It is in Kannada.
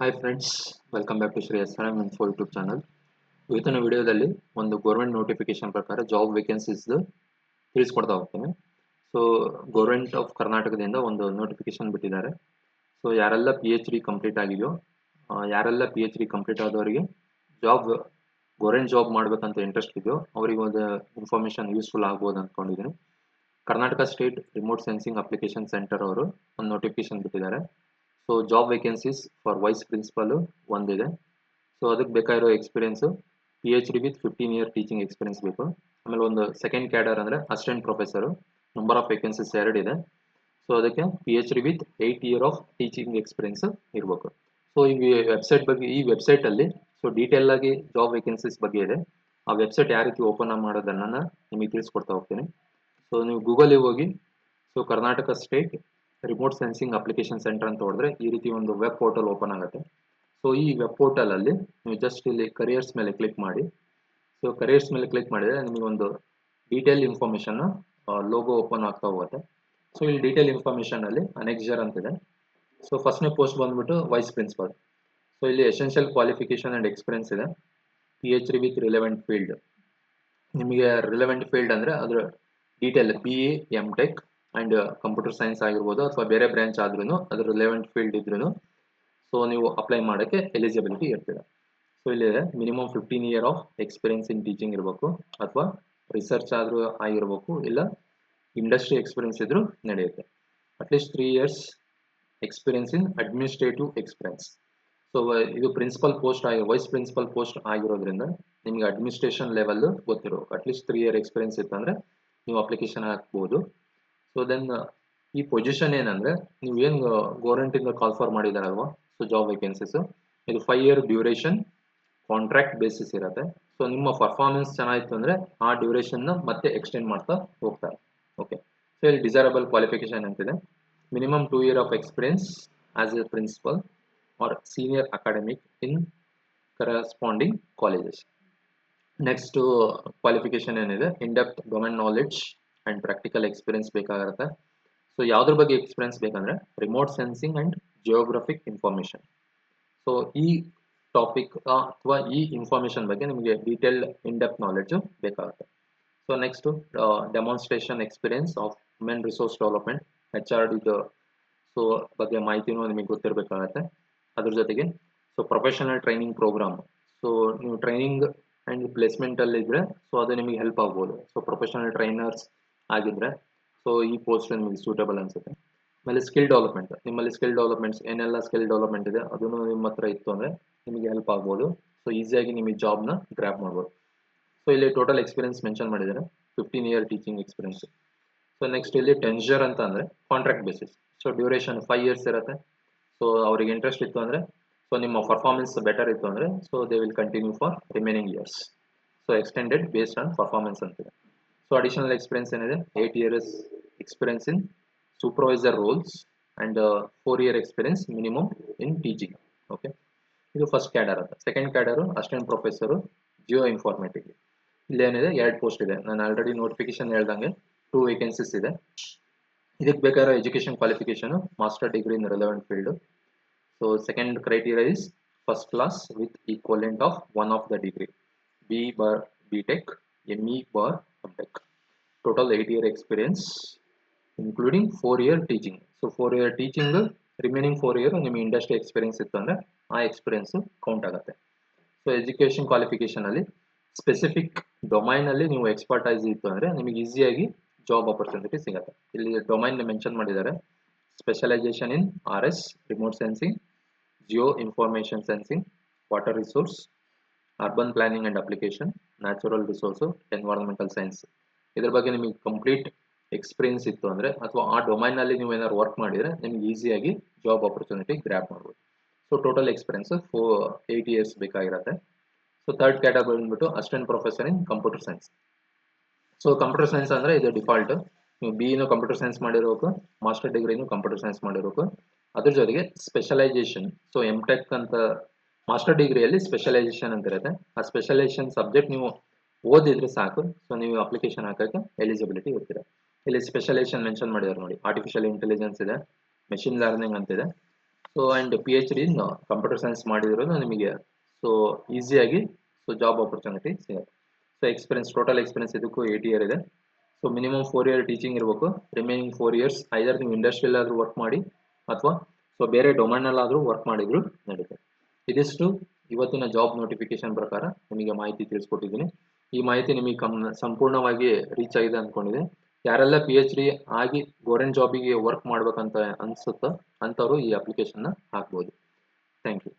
Hi friends, welcome back to Shri S R M info YouTube channel. ಇವತ್ತಿನ ವಿಡಿಯೋದಲ್ಲಿ ಒಂದು ಗೌರ್ಮೆಂಟ್ ನೋಟಿಫಿಕೇಶನ್ ಪ್ರಕಾರ ಜಾಬ್ ವೇಕೆನ್ಸೀಸ್ ತಿಳಿಸ್ಕೊಡ್ತಾ ಹೋಗ್ತೀನಿ. ಸೊ ಗೌರ್ಮೆಂಟ್ ಆಫ್ ಕರ್ನಾಟಕದಿಂದ ಒಂದು ನೋಟಿಫಿಕೇಶನ್ ಬಿಟ್ಟಿದ್ದಾರೆ. ಸೊ ಯಾರೆಲ್ಲ PhD ಕಂಪ್ಲೀಟ್ ಆಗಿದೆಯೋ, ಯಾರೆಲ್ಲ PhD ಕಂಪ್ಲೀಟ್ ಆದವರಿಗೆ ಜಾಬ್ ಗೌರ್ಮೆಂಟ್ ಜಾಬ್ ಮಾಡಬೇಕಂತ ಇಂಟ್ರೆಸ್ಟ್ ಇದೆಯೋ ಅವರಿಗೆ ಒಂದು ಇನ್ಫಾರ್ಮೇಷನ್ ಯೂಸ್ಫುಲ್ ಆಗ್ಬೋದು ಅಂದ್ಕೊಂಡಿದ್ದೀನಿ. Karnataka state remote sensing application centre ಅವರು ಒಂದು ನೋಟಿಫಿಕೇಶನ್ ಬಿಟ್ಟಿದ್ದಾರೆ. So job vacancies for vice principal ಒಂದಿದೆ. ಸೊ ಅದಕ್ಕೆ ಬೇಕಾಗಿರೋ experience PhD with 15 year teaching experience ಬೇಕು. ಆಮೇಲೆ ಒಂದು ಸೆಕೆಂಡ್ ಕ್ಯಾಡರ್ ಅಂದರೆ assistant professor, number of vacancies 2 ಇದೆ. ಸೊ ಅದಕ್ಕೆ PhD with 8 year of teaching experience ಇರಬೇಕು. ಸೊ ಈ ವೆಬ್ಸೈಟಲ್ಲಿ ಸೊ ಡೀಟೇಲ್ ಆಗಿ ಜಾಬ್ ವೇಕೆನ್ಸೀಸ್ ಬಗ್ಗೆ ಇದೆ. ಆ ವೆಬ್ಸೈಟ್ ಯಾವ ರೀತಿ ಓಪನ್ ಮಾಡೋದನ್ನು ನಿಮಗೆ ತಿಳಿಸ್ಕೊಡ್ತಾ ಹೋಗ್ತೀನಿ. ಸೊ ನೀವು ಗೂಗಲಿಗೆ ಹೋಗಿ so Karnataka state remote sensing application centre ಅಂತ ಹೊಡೆದ್ರೆ ಈ ರೀತಿ ಒಂದು ವೆಬ್ ಪೋರ್ಟಲ್ ಓಪನ್ ಆಗುತ್ತೆ. ಸೊ ಈ ವೆಬ್ ಪೋರ್ಟಲಲ್ಲಿ ನೀವು ಜಸ್ಟ್ ಇಲ್ಲಿ ಕರಿಯರ್ಸ್ ಮೇಲೆ ಕ್ಲಿಕ್ ಮಾಡಿ. ಸೊ ಕರಿಯರ್ಸ್ ಮೇಲೆ ಕ್ಲಿಕ್ ಮಾಡಿದರೆ ನಿಮಗೊಂದು ಡೀಟೇಲ್ ಇನ್ಫಾರ್ಮೇಷನ್ ಲೋಗೋ ಓಪನ್ ಆಗ್ತಾ ಹೋಗುತ್ತೆ. ಸೊ ಇಲ್ಲಿ ಡೀಟೇಲ್ ಇನ್ಫಾರ್ಮೇಷನಲ್ಲಿ ಅನೆಕ್ಸರ್ ಅಂತಿದೆ. ಸೊ ಫಸ್ಟ್ನೇ ಪೋಸ್ಟ್ ಬಂದ್ಬಿಟ್ಟು ವೈಸ್ ಪ್ರಿನ್ಸಿಪಲ್. ಸೊ ಇಲ್ಲಿ ಎಸೆನ್ಷಿಯಲ್ ಕ್ವಾಲಿಫಿಕೇಶನ್ ಆ್ಯಂಡ್ ಎಕ್ಸ್ಪೀರಿಯನ್ಸ್ ಇದೆ. PhD with relevant field. ನಿಮಗೆ ರಿಲೆವೆಂಟ್ ಫೀಲ್ಡ್ ಅಂದರೆ ಅದರ detail BA MTech and computer science ಆಗಿರ್ಬೋದು ಅಥವಾ ಬೇರೆ ಬ್ರಾಂಚ್ ಆದ್ರೂ ಅದ್ರ ರಿಲೆವೆಂಟ್ ಫೀಲ್ಡ್ ಇದ್ರೂ ಸೊ ನೀವು ಅಪ್ಲೈ ಮಾಡೋಕ್ಕೆ ಎಲಿಜಿಬಿಲಿಟಿ ಇರ್ತೀರ. ಸೊ ಇಲ್ಲಿ minimum 15 year of experience in teaching ಇರಬೇಕು, ಅಥವಾ ರಿಸರ್ಚ್ ಆದರೂ ಆಗಿರಬೇಕು, ಇಲ್ಲ ಇಂಡಸ್ಟ್ರಿ ಎಕ್ಸ್ಪೀರಿಯನ್ಸ್ ಇದ್ರೂ ನಡೆಯುತ್ತೆ. At least 3 years experience in administrative experience. So ಇದು principal post vice principal post ಆಗಿರೋದ್ರಿಂದ ನಿಮಗೆ ಅಡ್ಮಿನಿಸ್ಟ್ರೇಷನ್ ಲೆವೆಲ್ ಗೊತ್ತಿರಬೇಕು. ಅಟ್ಲೀಸ್ಟ್ 3 ಇಯರ್ ಎಕ್ಸ್ಪೀರಿಯನ್ಸ್ ಇತ್ತಂದರೆ ನೀವು ಅಪ್ಲಿಕೇಶನ್ ಹಾಕ್ಬೋದು. ಸೊ ದೆನ್ ಈ ಪೊಸಿಷನ್ ಏನಂದರೆ ನೀವು ಏನು ಗೌರ್ಮೆಂಟಿಂದ ಕಾಲ್ ಫಾರ್ ಮಾಡಿದಾರಲ್ವಾ, ಸೊ ಜಾಬ್ ವೇಕೆನ್ಸೀಸು ಇದು 5 ಇಯರ್ ಡ್ಯೂರೇಷನ್ ಕಾಂಟ್ರಾಕ್ಟ್ ಬೇಸಿಸ್ ಇರುತ್ತೆ. ಸೊ ನಿಮ್ಮ ಪರ್ಫಾರ್ಮೆನ್ಸ್ ಚೆನ್ನಾಗಿತ್ತು ಅಂದರೆ ಆ ಡ್ಯೂರೇಷನ್ನ ಮತ್ತೆ ಎಕ್ಸ್ಟೆಂಡ್ ಮಾಡ್ತಾ ಹೋಗ್ತಾರೆ. ಓಕೆ, ಸೊ ಇಲ್ಲಿ ಡಿಸೈರಬಲ್ ಕ್ವಾಲಿಫಿಕೇಶನ್ ಅಂತಿದೆ. Minimum 2 year of experience as a principal or senior academic in corresponding colleges. Next qualification ಏನಿದೆ, in depth domain knowledge and practical experience ಬೇಕಾಗಿರುತ್ತೆ. ಸೊ ಯಾವುದ್ರ ಬಗ್ಗೆ ಎಕ್ಸ್ಪೀರಿಯನ್ಸ್ ಬೇಕಂದರೆ remote sensing and geographic information. So ಈ ಟಾಪಿಕ್ ಅಥವಾ ಈ ಇನ್ಫಾರ್ಮೇಷನ್ ಬಗ್ಗೆ ನಿಮಗೆ ಡೀಟೇಲ್ಡ್ ಇನ್ ಡೆಪ್ತ್ ನಾಲೆಡ್ಜು ಬೇಕಾಗುತ್ತೆ. So next demonstration experience of human resource development HRD so ಬಗ್ಗೆ ಮಾಹಿತಿನೂ ನಿಮಗೆ ಗೊತ್ತಿರಬೇಕಾಗತ್ತೆ. ಅದ್ರ ಜೊತೆಗೆ so professional training program. So ನೀವು ಟ್ರೈನಿಂಗ್ ಆ್ಯಂಡ್ ಪ್ಲೇಸ್ಮೆಂಟಲ್ಲಿ ಇದ್ದರೆ ಸೊ ಅದು ನಿಮಗೆ ಹೆಲ್ಪ್ ಆಗ್ಬೋದು. ಸೊ ಪ್ರೊಫೆಷನಲ್ ಟ್ರೈನರ್ಸ್ ಆಗಿದ್ದರೆ ಸೊ ಈ ಪೋಸ್ಟ್ ನಿಮಗೆ ಸೂಟೇಬಲ್ ಅನಿಸುತ್ತೆ. ಆಮೇಲೆ ಸ್ಕಿಲ್ ಡೆವಲಪ್ಮೆಂಟ್, ನಿಮ್ಮಲ್ಲಿ ಸ್ಕಿಲ್ ಡೆವಲಪ್ಮೆಂಟ್ಸ್ ಏನೆಲ್ಲ ಸ್ಕಿಲ್ ಡೆವಲಪ್ಮೆಂಟ್ ಇದೆ ಅದನ್ನು ನಿಮ್ಮ ಹತ್ರ ಇತ್ತು ಅಂದರೆ ನಿಮಗೆ ಹೆಲ್ಪ್ ಆಗ್ಬೋದು. ಸೊ ಈಸಿಯಾಗಿ ನಿಮಗೆ ಜಾಬ್ನ ಗ್ರ್ಯಾಪ್ ಮಾಡ್ಬೋದು. ಸೊ ಇಲ್ಲಿ ಟೋಟಲ್ ಎಕ್ಸ್ಪೀರಿಯನ್ಸ್ ಮೆನ್ಷನ್ ಮಾಡಿದ್ದಾರೆ, 15 year teaching experience. So next ಇಲ್ಲಿ ಟೆನ್ಷರ್ ಅಂತ ಅಂದರೆ contract basis. So duration 5 years ಇರುತ್ತೆ. ಸೊ ಅವ್ರಿಗೆ ಇಂಟ್ರೆಸ್ಟ್ ಇತ್ತು ಅಂದರೆ ಸೊ ನಿಮ್ಮ ಪರ್ಫಾರ್ಮೆನ್ಸ್ ಬೆಟರ್ ಇತ್ತು ಅಂದರೆ so they will continue for remaining years. So extended based on performance ಅಂತಿದೆ. ಸೊ ಅಡಿಷನಲ್ ಎಕ್ಸ್ಪೀರಿಯನ್ಸ್ ಏನಿದೆ, 8 years experience in supervisor roles and 4 year experience minimum in teaching. Okay, ಇದು ಫಸ್ಟ್ ಕ್ಯಾಡರ್ ಅಂತ. Second cadre assistant professor Jio ಇನ್ಫಾರ್ಮೇಟಿಕ್. ಇಲ್ಲೇನಿದೆ 2 post ಇದೆ. ನಾನು ಆಲ್ರೆಡಿ ನೋಟಿಫಿಕೇಶನ್ ಹೇಳ್ದಂಗೆ 2 ವೇಕೆನ್ಸೀಸ್ ಇದೆ. ಇದಕ್ಕೆ ಬೇಕಾಗಿರೋ education qualification master degree in relevant field. So second criteria is first class with equivalent of one of the degree, BTech, ME/MTech. Total 8 year experience including 4 year teaching. So 4 year teaching, remaining 4 year ನಿಮಗೆ ಇಂಡಸ್ಟ್ರಿ ಎಕ್ಸ್ಪೀರಿಯನ್ಸ್ ಇತ್ತು ಅಂದರೆ ಆ ಎಕ್ಸ್ಪೀರಿಯನ್ಸು ಕೌಂಟ್ ಆಗುತ್ತೆ. ಸೊ ಎಜುಕೇಷನ್ ಕ್ವಾಲಿಫಿಕೇಷನಲ್ಲಿ ಸ್ಪೆಸಿಫಿಕ್ ಡೊಮೈನಲ್ಲಿ ನೀವು ಎಕ್ಸ್ಪರ್ಟೈಸ್ ಇತ್ತು ಅಂದರೆ ನಿಮಗೆ ಈಸಿಯಾಗಿ ಜಾಬ್ ಆಪರ್ಚುನಿಟಿ ಸಿಗುತ್ತೆ. ಇಲ್ಲಿ ಡೊಮೈನ್ ಮೆನ್ಷನ್ ಮಾಡಿದ್ದಾರೆ, specialisation in RS remote sensing, Jio information sensing, water resource, urban planning and application, natural resource, environmental science. ಇದ್ರ ಬಗ್ಗೆ ನಿಮಗೆ ಕಂಪ್ಲೀಟ್ ಎಕ್ಸ್ಪೀರಿಯನ್ಸ್ ಇತ್ತು ಅಂದರೆ ಅಥವಾ ಆ ಡೊಮೈನಲ್ಲಿ ನೀವು ಏನಾದ್ರು ವರ್ಕ್ ಮಾಡಿದರೆ ನಿಮಗೆ ಈಸಿಯಾಗಿ ಜಾಬ್ ಆಪರ್ಚುನಿಟಿ ಗ್ರ್ಯಾಪ್ ಮಾಡ್ಬೋದು. ಸೊ ಟೋಟಲ್ ಎಕ್ಸ್ಪೀರಿಯನ್ಸ್ 8 ಇಯರ್ಸ್ ಬೇಕಾಗಿರುತ್ತೆ. ಸೊ ಥರ್ಡ್ ಕ್ಯಾಟಗರಿ ಬಂದ್ಬಿಟ್ಟು assistant professor in computer science. So computer science ಅಂದರೆ ಇದು ಡಿಫಾಲ್ಟ್. ನೀವು BE ಕಂಪ್ಯೂಟರ್ ಸೈನ್ಸ್ ಮಾಡಿರೋಕು, ಮಾಸ್ಟರ್ ಡಿಗ್ರಿನೂ ಕಂಪ್ಯೂಟರ್ ಸೈನ್ಸ್ ಮಾಡಿರೋಕು. ಅದ್ರ ಜೊತೆಗೆ ಸ್ಪೆಷಲೈಸೇಷನ್, ಸೊ MTech ಅಂತ ಮಾಸ್ಟರ್ ಡಿಗ್ರಿಯಲ್ಲಿ ಸ್ಪೆಷಲೈಸೇಷನ್ ಅಂತ ಇರುತ್ತೆ. ಆ ಸ್ಪೆಷಲೈಸೇಷನ್ ಸಬ್ಜೆಕ್ಟ್ ನೀವು ಓದಿದ್ರೆ ಸಾಕು, ಸೊ ನೀವು ಅಪ್ಲಿಕೇಶನ್ ಹಾಕೋಕ್ಕೆ ಎಲಿಜಿಬಿಲಿಟಿ ಇರ್ತೀರ. ಇಲ್ಲಿ ಸ್ಪೆಷಲೈಸೇಷನ್ ಮೆನ್ಷನ್ ಮಾಡಿದ್ದಾರೆ ನೋಡಿ, ಆರ್ಟಿಫಿಷಿಯಲ್ ಇಂಟೆಲಿಜೆನ್ಸ್ ಇದೆ, ಮೆಷಿನ್ ಲರ್ನಿಂಗ್ ಅಂತಿದೆ, so and PhD in computer science ಮಾಡಿರೋದು ನಿಮಗೆ ಸೊ ಈಸಿಯಾಗಿ ಸೊ ಜಾಬ್ ಆಪರ್ಚುನಿಟಿ ಸಿಗುತ್ತೆ. ಸೊ ಎಕ್ಸ್ಪೀರಿಯನ್ಸ್, ಟೋಟಲ್ ಎಕ್ಸ್ಪೀರಿಯನ್ಸ್ ಇದಕ್ಕೂ 8 ಇಯರ್ ಇದೆ. ಸೊ ಮಿನಿಮಮ್ 4 ಇಯರ್ ಟೀಚಿಂಗ್ ಇರಬೇಕು. ರಿಮೈನಿಂಗ್ 4 ಇಯರ್ಸ್ ಐದರ್ ನೀವು ಇಂಡಸ್ಟ್ರಿಯಲ್ ಆದರೂ ವರ್ಕ್ ಮಾಡಿ ಅಥವಾ ಸೊ ಬೇರೆ ಡೊಮೈನಲ್ಲಾದರೂ ವರ್ಕ್ ಮಾಡಿದ್ರು ನಡೀತೆ. ಇದಿಷ್ಟು ಇವತ್ತಿನ ಜಾಬ್ ನೋಟಿಫಿಕೇಶನ್ ಪ್ರಕಾರ ನಿಮಗೆ ಮಾಹಿತಿ ತಿಳಿಸ್ಕೊಟ್ಟಿದ್ದೀನಿ. ಈ ಮಾಹಿತಿ ನಿಮಗೆ ಸಂಪೂರ್ಣವಾಗಿ ರೀಚ್ ಆಗಿದೆ ಅಂದ್ಕೊಂಡಿದೆ. ಯಾರೆಲ್ಲ PhD ಆಗಿ ಗೌರ್ಮೆಂಟ್ ಜಾಬಿಗೆ ವರ್ಕ್ ಮಾಡ್ಬೇಕಂತ ಅನ್ಸುತ್ತೋ ಅಂಥವ್ರು ಈ ಅಪ್ಲಿಕೇಶನ್ನ ಹಾಕ್ಬೋದು. Thank you.